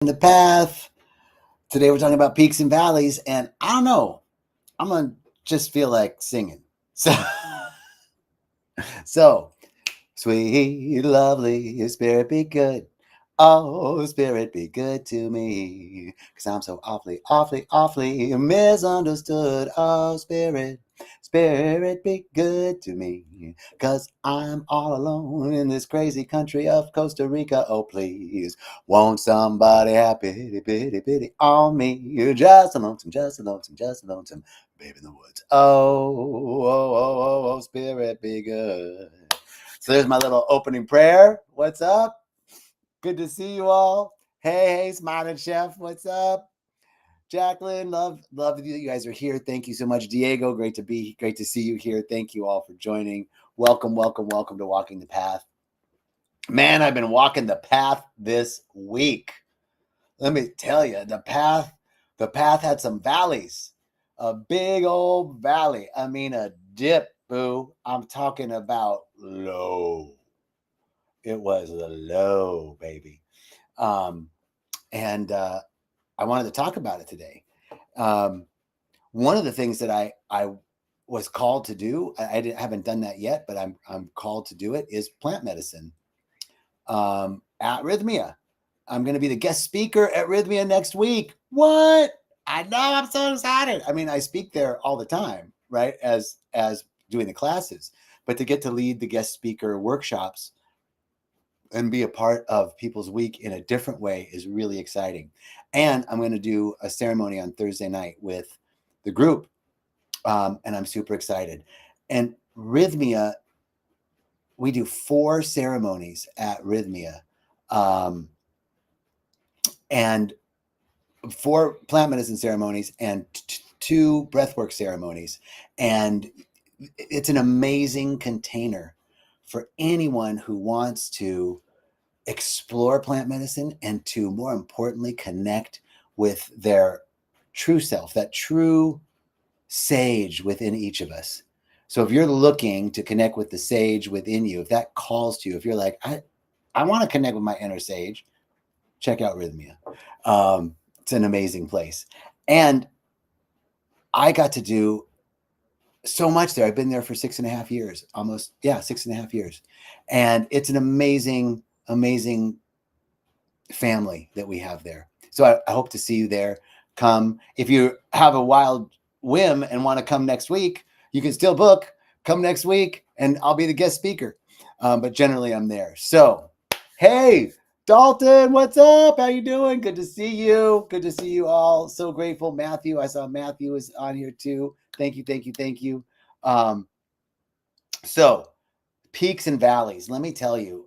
The path. Today we're talking about peaks and valleys, and I don't know. I'm gonna just feel like singing. So sweet, lovely spirit, be good. Oh, spirit, be good to me, 'cause I'm so awfully, awfully, awfully misunderstood. Oh, spirit, be good to me, 'cause I'm all alone in this crazy country of Costa Rica. Oh, please, won't somebody have pity, pity, pity on me? You're just a lonesome, just a lonesome, just a lonesome babe in the woods. Oh, spirit, be good. So there's my little opening prayer. What's up? Good to see you all. Hey, Smiling Chef. What's up? Jacqueline, love that you guys are here. Thank you so much. Diego, great to see you here. Thank you all for joining. Welcome to Walking the Path. Man, I've been walking the path this week. Let me tell you, the path had some valleys. A big old valley. I mean, a dip, boo. I'm talking about low. It was a low, baby. Um, and I wanted to talk about it today. One of the things that I was called to do, haven't done that yet, but I'm called to do it, is plant medicine at Rythmia. I'm going to be the guest speaker at Rythmia next week. What? I know, I'm so excited. I mean, I speak there all the time, right? As doing the classes, but to get to lead the guest speaker workshops and be a part of people's week in a different way is really exciting. And I'm going to do a ceremony on Thursday night with the group, and I'm super excited. And Rythmia, we do 4 ceremonies at Rythmia, and 4 plant medicine ceremonies and 2 breathwork ceremonies. And it's an amazing container for anyone who wants to explore plant medicine and to, more importantly, connect with their true self, that true sage within each of us. So if you're looking to connect with the sage within you, if that calls to you, if you're like, I want to connect with my inner sage, check out Rhythmia. It's an amazing place. And I got to do so much there. I've been there for 6.5 years, almost, 6.5 years. And it's an amazing, amazing family that we have there. So I hope to see you there. Come. If you have a wild whim and want to come next week, you can still book. Come next week and I'll be the guest speaker. But generally I'm there. So, hey, Dalton, what's up? How you doing? Good to see you. Good to see you all. So grateful. Matthew, I saw Matthew is on here too. Thank you, thank you, thank you. So peaks and valleys. Let me tell you,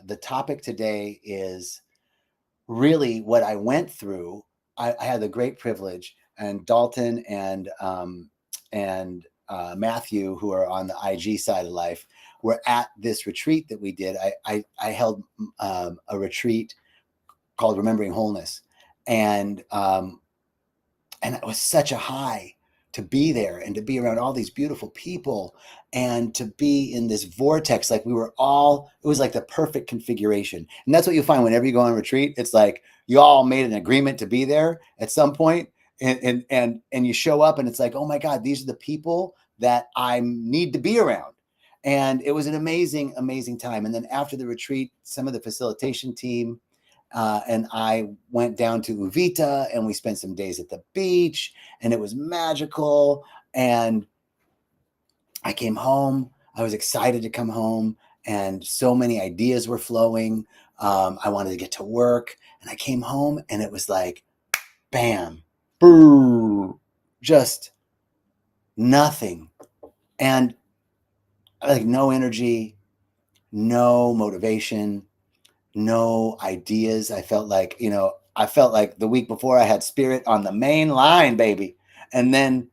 the topic today is really what I went through. I had the great privilege, and Dalton and Matthew, who are on the IG side of life, were at this retreat that we did. I held a retreat called Remembering Wholeness, and it was such a high to be there and to be around all these beautiful people and to be in this vortex. Like, we were all, it was like the perfect configuration. And that's what you find whenever you go on retreat. It's like you all made an agreement to be there at some point, and you show up and it's like, oh my God, these are the people that I need to be around. And it was an amazing, amazing time. And then after the retreat, some of the facilitation team and I went down to Uvita and we spent some days at the beach, and it was magical. And I came home. I was excited to come home, and so many ideas were flowing. I wanted to get to work, and I came home and it was like, bam, brrr, just nothing. And like no energy, no motivation, no ideas. I felt like the week before I had Spirit on the main line, baby. And then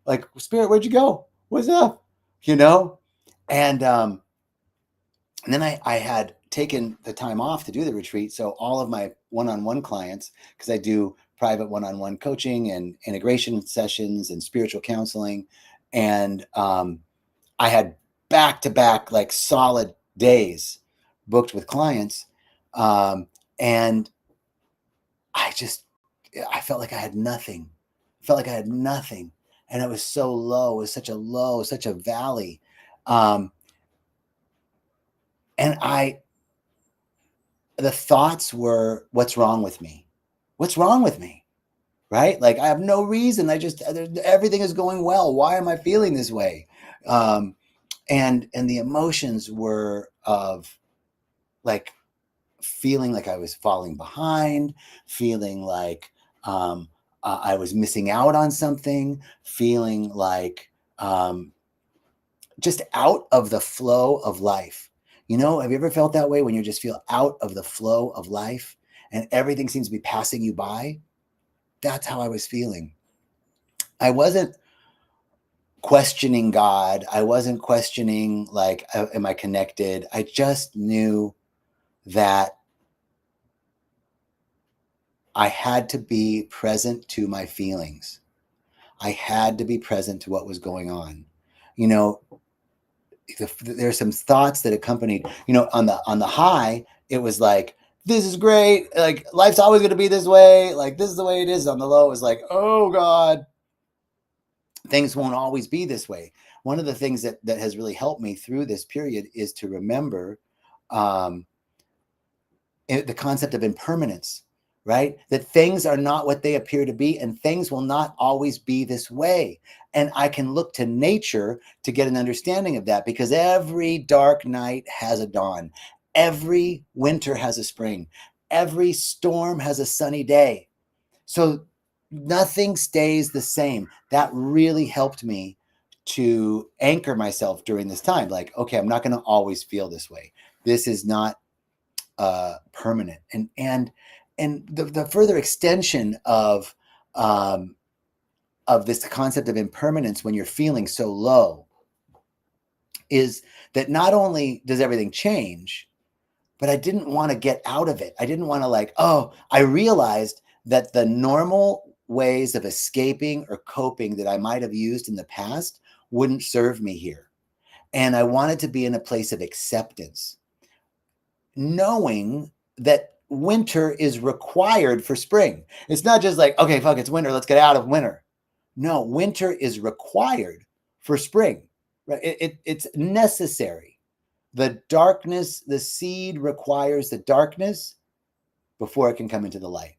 like, Spirit, where'd you go? What's up? You know? And then I had taken the time off to do the retreat. So all of my one-on-one clients, because I do private one-on-one coaching and integration sessions and spiritual counseling. And I had back-to-back, like, solid days booked with clients. And I felt like I had nothing. I felt like I had nothing. And it was so low. It was such a low, such a valley. And the thoughts were, what's wrong with me? What's wrong with me? Right? Like, I have no reason. Everything is going well. Why am I feeling this way? And the emotions were of like feeling like I was falling behind, feeling like I was missing out on something, feeling like just out of the flow of life. You know, have you ever felt that way when you just feel out of the flow of life and everything seems to be passing you by? That's how I was feeling. I wasn't questioning God. I wasn't questioning, like, am I connected? I just knew that I had to be present to my feelings. I had to be present to what was going on. You know, there's some thoughts that accompanied, you know, on the high, it was like, this is great. Like, life's always going to be this way. Like, this is the way it is. On the low, it was like, oh God, things won't always be this way. One of the things that has really helped me through this period is to remember the concept of impermanence, right? That things are not what they appear to be, and things will not always be this way. And I can look to nature to get an understanding of that, because every dark night has a dawn. Every winter has a spring. Every storm has a sunny day. So nothing stays the same. That really helped me to anchor myself during this time. Like, okay, I'm not going to always feel this way. This is not permanent. And the further extension of this concept of impermanence when you're feeling so low is that not only does everything change, but I didn't want to get out of it. I didn't want to, like, I realized that the normal ways of escaping or coping that I might have used in the past wouldn't serve me here. And I wanted to be in a place of acceptance, knowing that winter is required for spring. It's not just like, okay, fuck, it's winter, let's get out of winter. No, winter is required for spring. Right? It's necessary. The darkness, the seed requires the darkness before it can come into the light.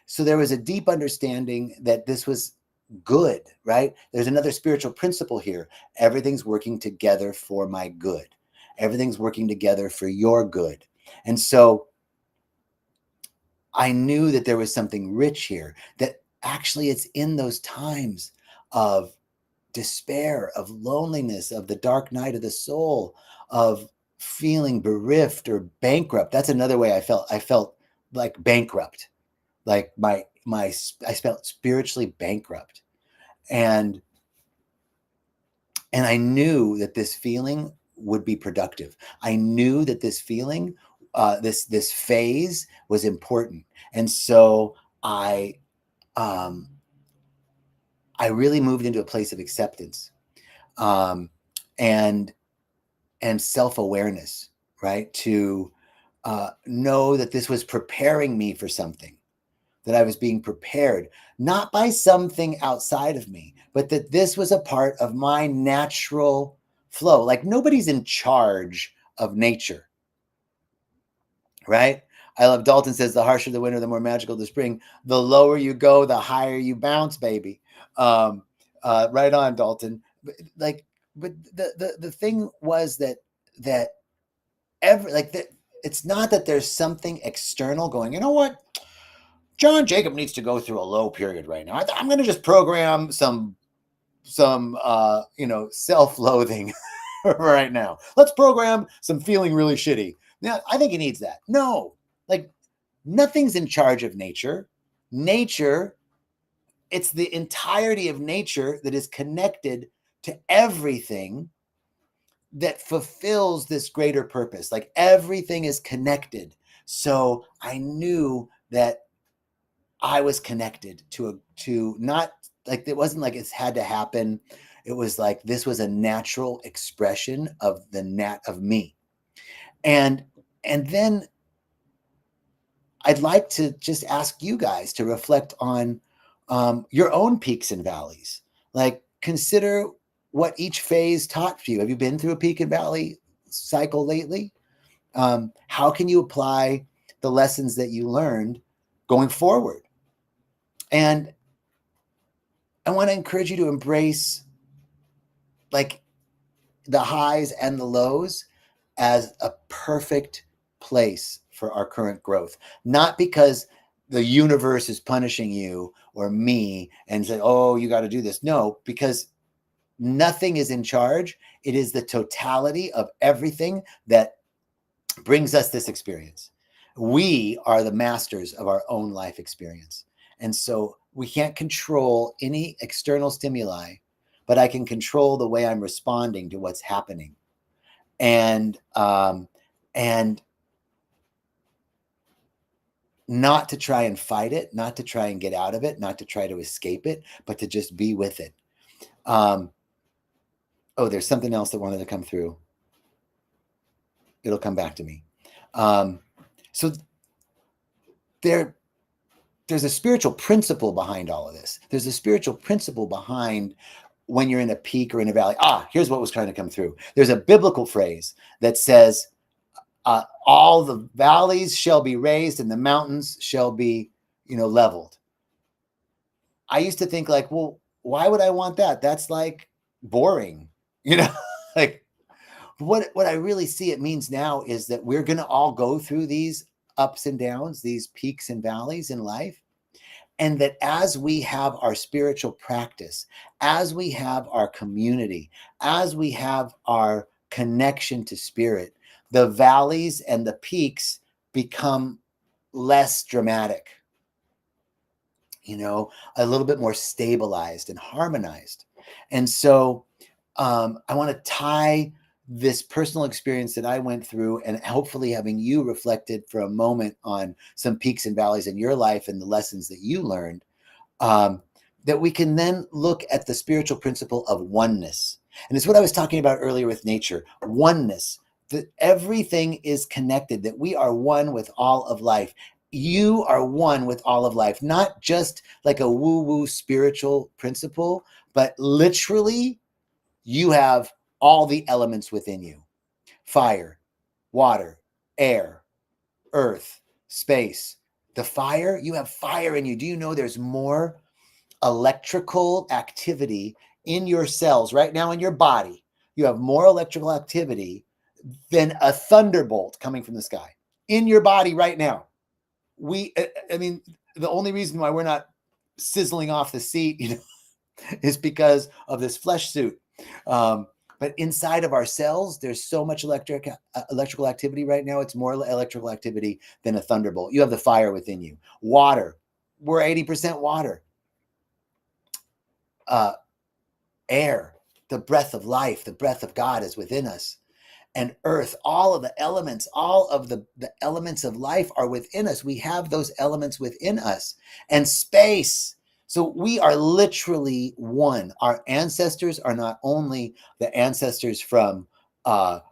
So there was a deep understanding that this was good, right? There's another spiritual principle here. Everything's working together for my good. Everything's working together for your good. And so I knew that there was something rich here, that actually it's in those times of despair, of loneliness, of the dark night of the soul, of feeling bereft or bankrupt. That's another way I felt. I felt like bankrupt, like I felt spiritually bankrupt. And I knew that this feeling would be productive. I knew that this feeling, this phase was important. And so I really moved into a place of acceptance, and self-awareness, right? To know that this was preparing me for something, that I was being prepared, not by something outside of me, but that this was a part of my natural flow. Like, nobody's in charge of nature, right? I love Dalton says, the harsher the winter, the more magical the spring. The lower you go, the higher you bounce, baby. Right on, Dalton. But the thing was that it's not that there's something external going, you know what? John Jacob needs to go through a low period right now. I'm going to just program some self-loathing right now. Let's program some feeling really shitty. Now, I think he needs that. No, like, nothing's in charge of nature. Nature, it's the entirety of nature that is connected to everything that fulfills this greater purpose. Like, everything is connected. So I knew that I was connected to not like, it wasn't like it had to happen. It was like, this was a natural expression of of me. And then I'd like to just ask you guys to reflect on your own peaks and valleys. Like, consider what each phase taught for you. Have you been through a peak and valley cycle lately? How can you apply the lessons that you learned going forward? And I want to encourage you to embrace like the highs and the lows as a perfect place for our current growth, not because the universe is punishing you or me and say, oh, you got to do this. No, because nothing is in charge. It is the totality of everything that brings us this experience. We are the masters of our own life experience. And so we can't control any external stimuli, but I can control the way I'm responding to what's happening. And not to try and fight it, not to try and get out of it, not to try to escape it, but to just be with it. Oh, there's something else that wanted to come through. It'll come back to me. So there's a spiritual principle behind all of this. There's a spiritual principle behind when you're in a peak or in a valley. Here's what was trying to come through. There's a biblical phrase that says, all the valleys shall be raised and the mountains shall be, leveled. I used to think like, well, why would I want that? That's like boring, like what I really see it means now is that we're going to all go through these ups and downs, these peaks and valleys in life. And that as we have our spiritual practice, as we have our community, as we have our connection to spirit, the valleys and the peaks become less dramatic, a little bit more stabilized and harmonized. And so I want to tie this personal experience that I went through and hopefully having you reflected for a moment on some peaks and valleys in your life and the lessons that you learned, that we can then look at the spiritual principle of oneness. And it's what I was talking about earlier with nature, oneness, that everything is connected, that we are one with all of life. You are one with all of life, not just like a woo-woo spiritual principle, but literally you have all the elements within you: fire, water, air, earth, space. The fire, you have fire in you. Do you know there's more electrical activity in your cells right now in your body? You have more electrical activity than a thunderbolt coming from the sky in your body right now. I mean, the only reason why we're not sizzling off the seat, is because of this flesh suit. But inside of our cells, there's so much electrical activity right now. It's more electrical activity than a thunderbolt. You have the fire within you. Water, we're 80% water. Air, the breath of life, the breath of God is within us. And earth, all of the elements, all of the elements of life are within us. We have those elements within us. And space. So we are literally one. Our ancestors are not only the ancestors from our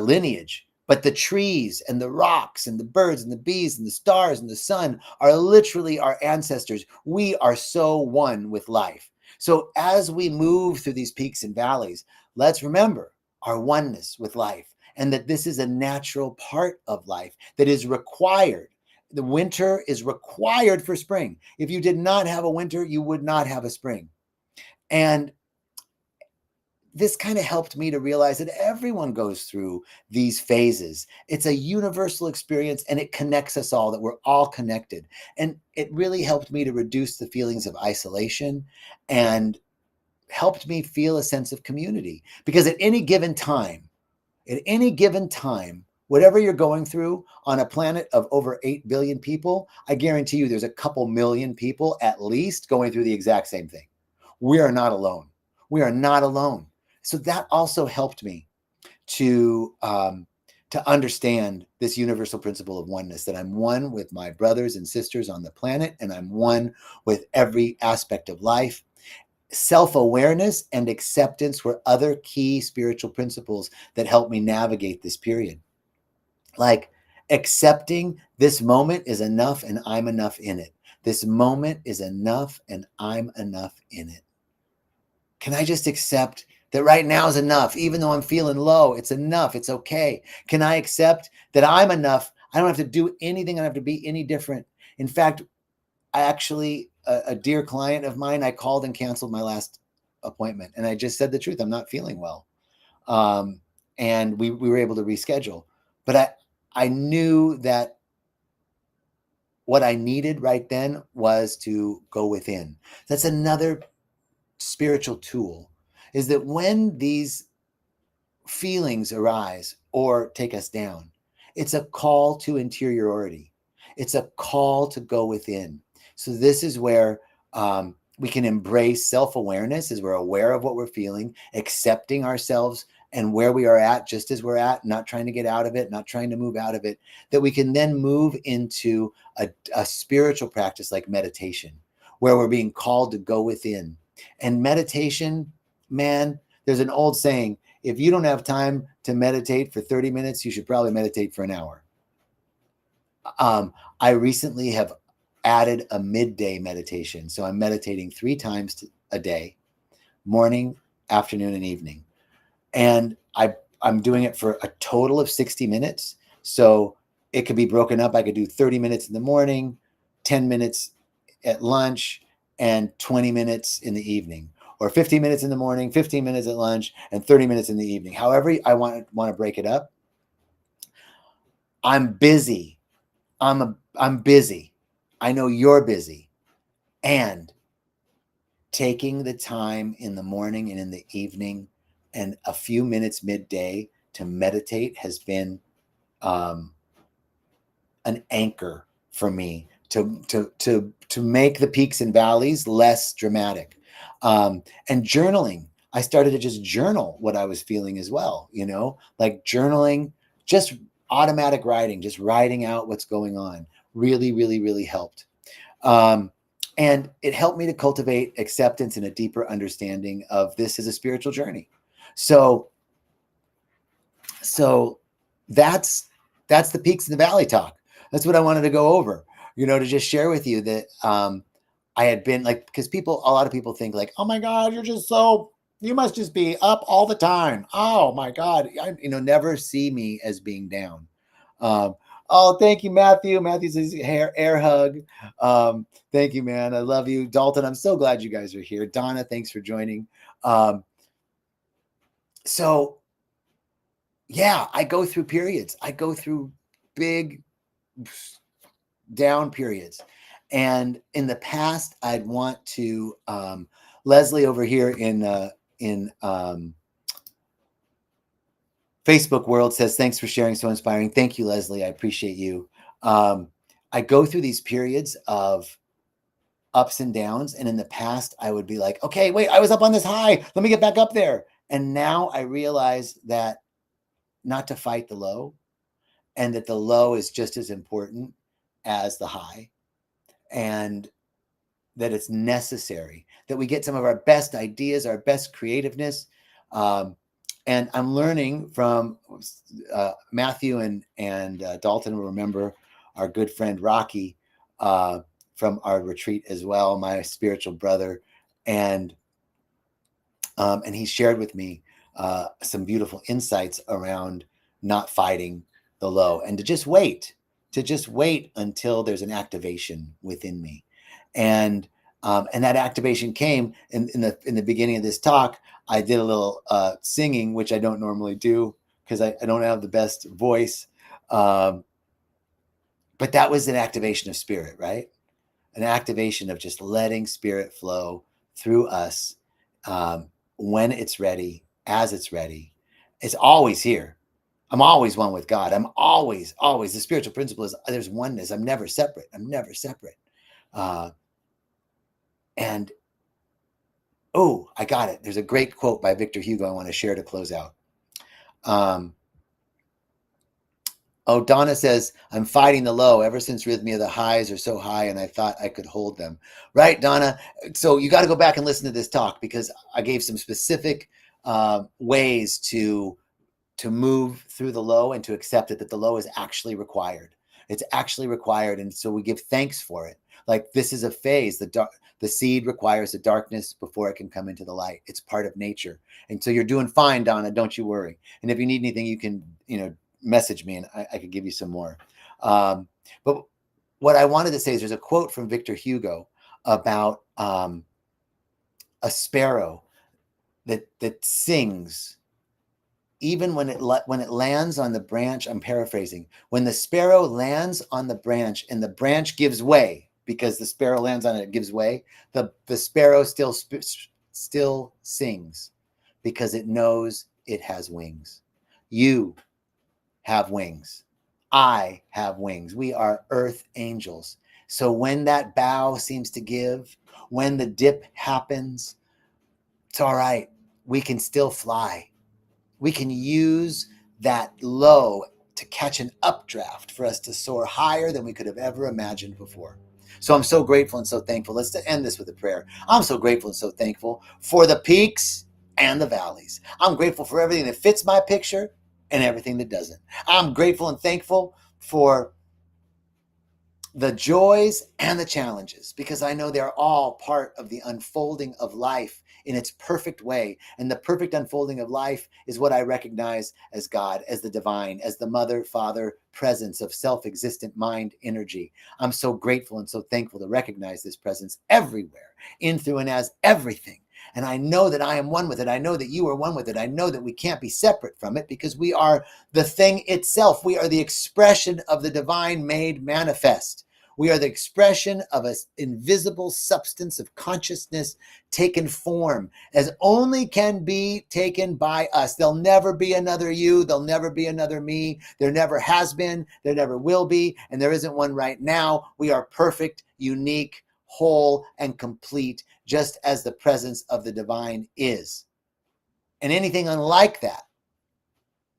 lineage, but the trees and the rocks and the birds and the bees and the stars and the sun are literally our ancestors. We are so one with life. So as we move through these peaks and valleys, let's remember our oneness with life, and that this is a natural part of life that is required. The winter is required for spring. If you did not have a winter, you would not have a spring. And this kind of helped me to realize that everyone goes through these phases. It's a universal experience and it connects us all, that we're all connected. And it really helped me to reduce the feelings of isolation and helped me feel a sense of community. Because at any given time, whatever you're going through on a planet of over 8 billion people, I guarantee you there's a couple million people at least going through the exact same thing. We are not alone. We are not alone. So that also helped me to understand this universal principle of oneness, that I'm one with my brothers and sisters on the planet, and I'm one with every aspect of life. Self-awareness and acceptance were other key spiritual principles that helped me navigate this period. Like Accepting this moment is enough and I'm enough in it. This moment is enough and I'm enough in it. Can I just accept that right now is enough? Even though I'm feeling low, it's enough. It's okay. Can I accept that I'm enough? I don't have to do anything. I don't have to be any different. In fact, I actually, a dear client of mine, I called and canceled my last appointment. And I just said the truth. I'm not feeling well. And we were able to reschedule. But I knew that what I needed right then was to go within. That's another spiritual tool, is that when these feelings arise or take us down, it's a call to interiority. It's a call to go within. So this is where we can embrace self-awareness, as we're aware of what we're feeling, accepting ourselves and where we are at, just as we're at, not trying to get out of it, not trying to move out of it, that we can then move into a spiritual practice like meditation, where we're being called to go within. And meditation, man, there's an old saying, if you don't have time to meditate for 30 minutes, you should probably meditate for an hour. I recently have added a midday meditation. So I'm meditating 3 times a day, morning, afternoon, and evening. And I'm doing it for a total of 60 minutes. So it could be broken up. I could do 30 minutes in the morning, 10 minutes at lunch, and 20 minutes in the evening, or 15 minutes in the morning, 15 minutes at lunch, and 30 minutes in the evening. However I want to break it up. I'm busy. I'm busy. I know you're busy. And taking the time in the morning and in the evening and a few minutes midday to meditate has been an anchor for me to make the peaks and valleys less dramatic. And journaling, I started to just journal what I was feeling as well, like journaling, just automatic writing, just writing out what's going on, really, really, really helped. And it helped me to cultivate acceptance and a deeper understanding of this as a spiritual journey. So that's the peaks and the valley talk. That's what I wanted to go over, to just share with you that I had been like, because a lot of people think like, oh my God, you must just be up all the time. Oh my God. Never see me as being down. Oh, thank you, Matthew. Matthew says air hug. Thank you, man. I love you. Dalton, I'm so glad you guys are here. Donna, thanks for joining. So yeah, I go through periods. I go through big down periods. And in the past, I'd want to, Leslie over here in Facebook world says, thanks for sharing. So inspiring. Thank you, Leslie. I appreciate you. I go through these periods of ups and downs. And in the past, I would be like, okay, wait, I was up on this high. Let me get back up there. And now I realize that not to fight the low, and that the low is just as important as the high, and that it's necessary that we get some of our best ideas, our best creativeness. And I'm learning from Matthew and Dalton will remember our good friend Rocky from our retreat as well, my spiritual brother. And he shared with me some beautiful insights around not fighting the low, and to just wait until there's an activation within me. And that activation came in the beginning of this talk. I did a little singing, which I don't normally do because I don't have the best voice. But that was an activation of spirit, right? An activation of just letting spirit flow through us when it's ready, as it's ready. It's always here. I'm always one with God. I'm always, the spiritual principle is there's oneness. I'm never separate. And I got it. There's a great quote by Victor Hugo I want to share to close out. Donna says, I'm fighting the low. Ever since rythmia, the highs are so high and I thought I could hold them. Right, Donna? So you got to go back and listen to this talk, because I gave some specific ways to to move through the low and to accept it, that the low is actually required. It's actually required. And so we give thanks for it. Like, this is a phase. The seed requires the darkness before it can come into the light. It's part of nature. And so you're doing fine, Donna. Don't you worry. And if you need anything, you can, message me and I could give you some more. But what I wanted to say is there's a quote from Victor Hugo about a sparrow that sings even when it lands on the branch. I'm paraphrasing. When the sparrow lands on the branch and the branch gives way, because the sparrow lands on it, gives way, the sparrow still sings because it knows it has wings. You have wings. I have wings. We are earth angels. So when that bow seems to give, when the dip happens, it's all right. We can still fly. We can use that low to catch an updraft for us to soar higher than we could have ever imagined before. So I'm so grateful and so thankful. Let's end this with a prayer. I'm so grateful and so thankful for the peaks and the valleys. I'm grateful for everything that fits my picture and everything that doesn't. I'm grateful and thankful for the joys and the challenges, because I know they're all part of the unfolding of life in its perfect way. And the perfect unfolding of life is what I recognize as God, as the divine, as the mother, father presence of self-existent mind energy. I'm so grateful and so thankful to recognize this presence everywhere, in, through, and as everything. And I know that I am one with it. I know that you are one with it. I know that we can't be separate from it, because we are the thing itself. We are the expression of the divine made manifest. We are the expression of an invisible substance of consciousness taken form, as only can be taken by us. There'll never be another you. There'll never be another me. There never has been. There never will be. And there isn't one right now. We are perfect, unique, whole, and complete, just as the presence of the divine is. And anything unlike that,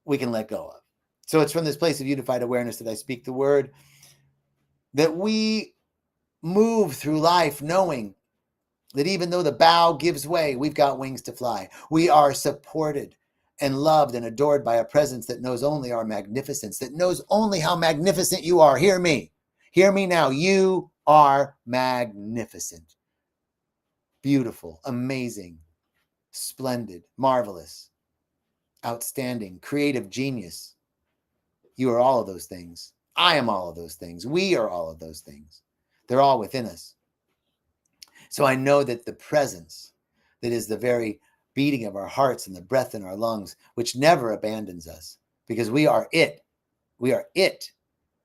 we can let go of. So it's from this place of unified awareness that I speak the word, that we move through life knowing that even though the bow gives way, we've got wings to fly. We are supported and loved and adored by a presence that knows only our magnificence, that knows only how magnificent you are. Hear me. Hear me now. You are magnificent, beautiful, amazing, splendid, marvelous, outstanding, creative genius. You are all of those things. I am all of those things. We are all of those things. They're all within us. So I know that the presence that is the very beating of our hearts and the breath in our lungs, which never abandons us, because we are it. We are it.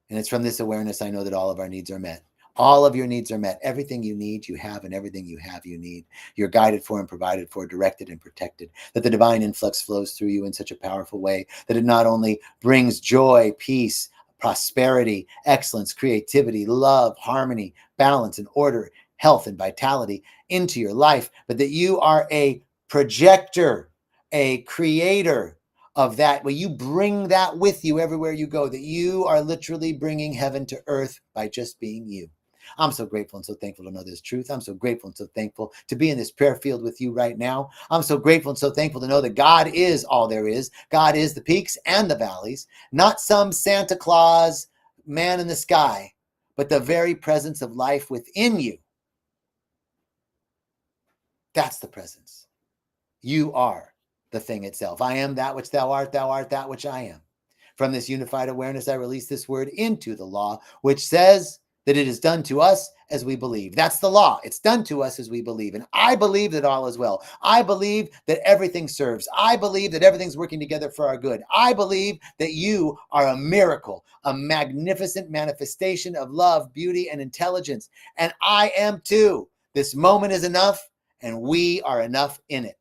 And it's from this awareness I know that all of our needs are met. All of your needs are met. Everything you need, you have, and everything you have, you need. You're guided for and provided for, directed and protected. That the divine influx flows through you in such a powerful way that it not only brings joy, peace, prosperity, excellence, creativity, love, harmony, balance, and order, health, and vitality into your life, but that you are a projector, a creator of that, where you bring that with you everywhere you go, that you are literally bringing heaven to earth by just being you. I'm so grateful and so thankful to know this truth. I'm so grateful and so thankful to be in this prayer field with you right now. I'm so grateful and so thankful to know that God is all there is. God is the peaks and the valleys, not some Santa Claus man in the sky, but the very presence of life within you. That's the presence. You are the thing itself. I am that which thou art that which I am. From this unified awareness, I release this word into the law, which says that it is done to us as we believe. That's the law. It's done to us as we believe. And I believe that all is well. I believe that everything serves. I believe that everything's working together for our good. I believe that you are a miracle, a magnificent manifestation of love, beauty, and intelligence. And I am too. This moment is enough, and we are enough in it.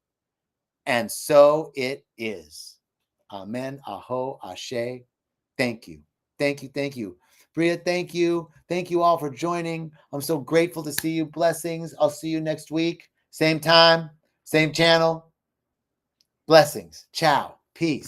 And so it is. Amen. Aho. Ashe. Thank you. Thank you. Thank you. Bria, thank you. Thank you all for joining. I'm so grateful to see you. Blessings. I'll see you next week. Same time, same channel. Blessings. Ciao. Peace.